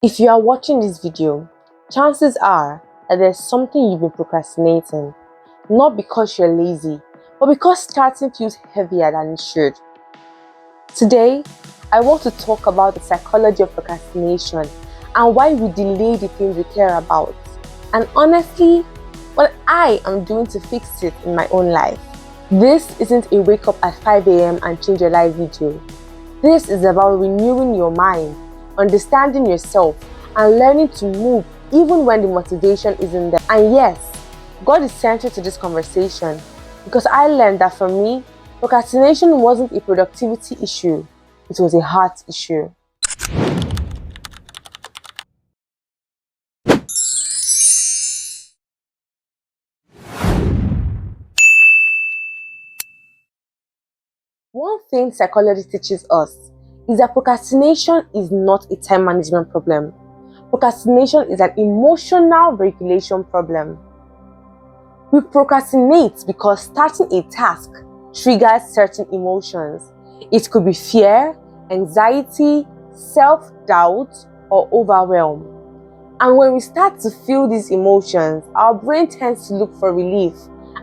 If you are watching this video, chances are that there's something you've been procrastinating, not because you're lazy, but because starting feels heavier than it should. Today, I want to talk about the psychology of procrastination and why we delay the things we care about, and honestly, what I am doing to fix it in my own life. This isn't a wake up at 5 a.m. and change your life video. This is about renewing your mind, understanding yourself, and learning to move even when the motivation isn't there. And yes, God is central to this conversation because I learned that for me, procrastination wasn't a productivity issue, it was a heart issue. One thing psychology teaches us is that procrastination is not a time management problem. Procrastination is an emotional regulation problem. We procrastinate because starting a task triggers certain emotions. It could be fear, anxiety, self-doubt, or overwhelm. And when we start to feel these emotions, our brain tends to look for relief.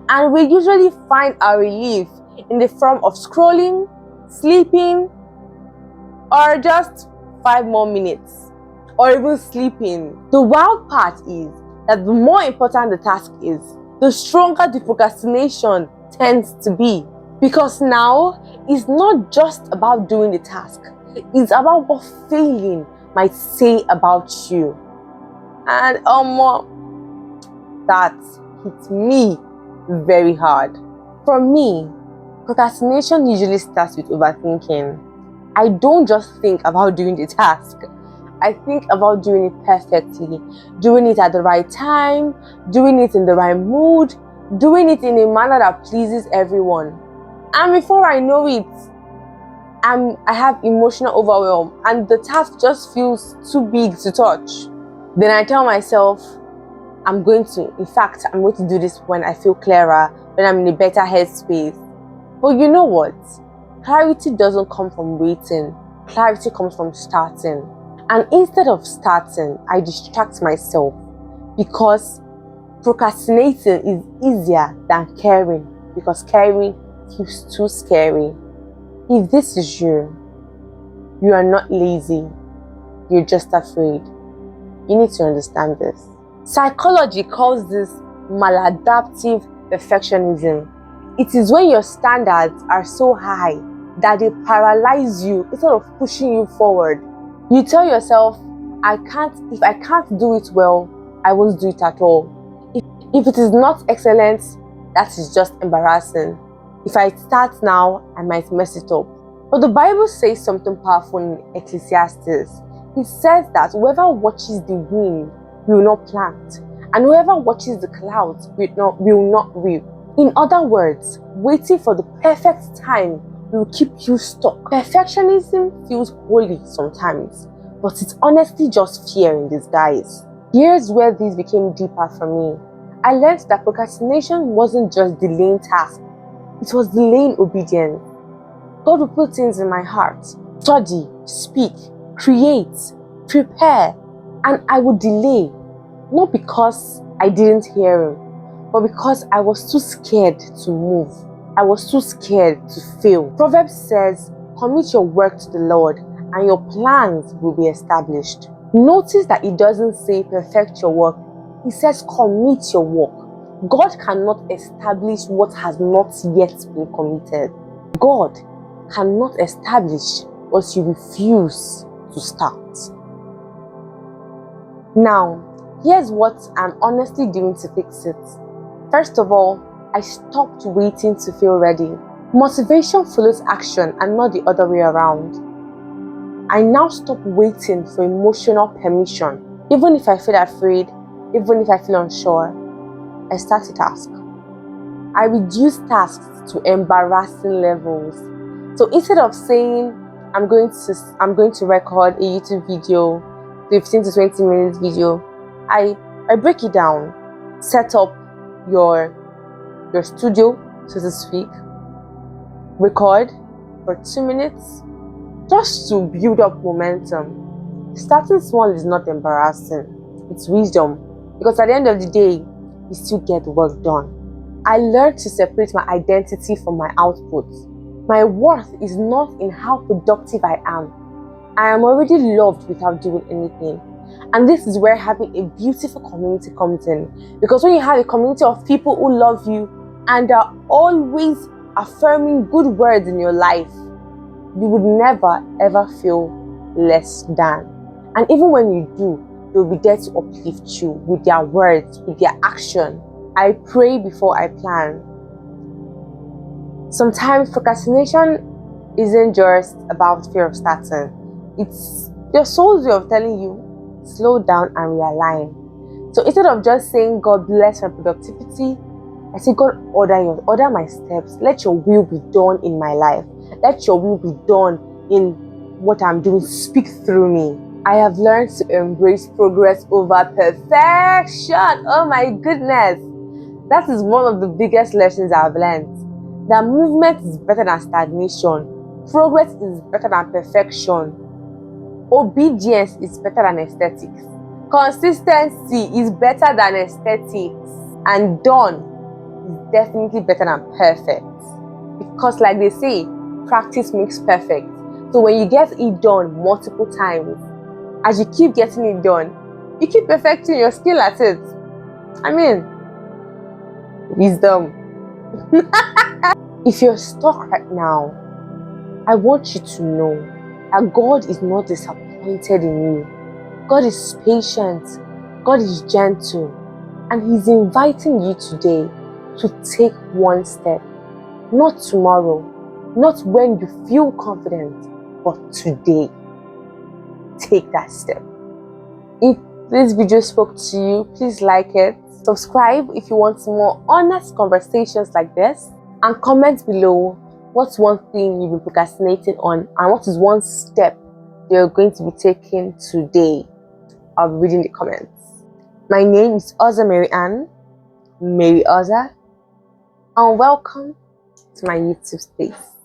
And we usually find our relief in the form of scrolling, sleeping, or just 5 more minutes, or even sleeping. The wild part is that the more important the task is, the stronger the procrastination tends to be. Because now, it's not just about doing the task, it's about what failing might say about you. And that hit me very hard. For me, procrastination usually starts with overthinking. I don't just think about doing the task. I think about doing it perfectly, doing it at the right time, doing it in the right mood, doing it in a manner that pleases everyone. And before I know it, I have emotional overwhelm and the task just feels too big to touch. Then I tell myself, I'm going to do this when I feel clearer, when I'm in a better headspace. But you know what? Clarity doesn't come from waiting. Clarity comes from starting. And instead of starting, I distract myself because procrastinating is easier than caring, because caring feels too scary. If this is you, you are not lazy, you're just afraid. You need to understand this. Psychology calls this maladaptive perfectionism. It is when your standards are so high that they paralyze you instead of pushing you forward. You tell yourself, if I can't do it well, I won't do it at all. If it is not excellent, that is just embarrassing. If I start now, I might mess it up. But the Bible says something powerful in Ecclesiastes. It says that whoever watches the wind will not plant, and whoever watches the clouds will not reap. In other words, waiting for the perfect time will keep you stuck. Perfectionism feels holy sometimes, but it's honestly just fear in disguise. Here's where this became deeper for me. I learned that procrastination wasn't just delaying tasks, it was delaying obedience. God would put things in my heart: study, speak, create, prepare, and I would delay, not because I didn't hear Him, but because I was too scared to move. I was too scared to fail. Proverbs says, commit your work to the Lord and your plans will be established. Notice that it doesn't say perfect your work. It says commit your work. God cannot establish what has not yet been committed. God cannot establish what you refuse to start. Now, here's what I'm honestly doing to fix it. First of all, I stopped waiting to feel ready. Motivation follows action and not the other way around. I now stop waiting for emotional permission. Even if I feel afraid, even if I feel unsure, I start a task. I reduce tasks to embarrassing levels. So instead of saying I'm going to record a YouTube video, 15 to 20 minutes video, I break it down. Set up your studio, so to speak. Record for 2 minutes just to build up momentum. Starting small is not embarrassing, it's wisdom, because at the end of the day, you still get the work done. I learned to separate my identity from my output. My worth is not in how productive I am. I am already loved without doing anything. And this is where having a beautiful community comes in. Because when you have a community of people who love you and are always affirming good words in your life, you would never ever feel less than. And even when you do, they'll be there to uplift you with their words, with their action. I pray before I plan. Sometimes procrastination isn't just about fear of starting. It's your soul's way of telling you, slow down and realign. So instead of just saying, God bless my productivity, I say, God, order my steps. Let your will be done in my life. Let your will be done in what I'm doing. Speak through me. I have learned to embrace progress over perfection. Oh my goodness. That is one of the biggest lessons I've learned. That movement is better than stagnation. Progress is better than perfection. Obedience is better than aesthetics. Consistency is better than aesthetics. And done is definitely better than perfect. Because like they say, practice makes perfect. So when you get it done multiple times, as you keep getting it done, you keep perfecting your skill at it. I mean, wisdom. If you're stuck right now, I want you to know that God is not disappointed in you. God is patient. God is gentle. And He's inviting you today to take one step. Not tomorrow, not when you feel confident, but today. Take that step. If this video spoke to you, please like it. Subscribe if you want more honest conversations like this. And comment below what's one thing you've been procrastinating on and what is one step you're going to be taking today. I'll be reading the comments. My name is Oza Mary Ann, Mary Oza, and welcome to my YouTube space.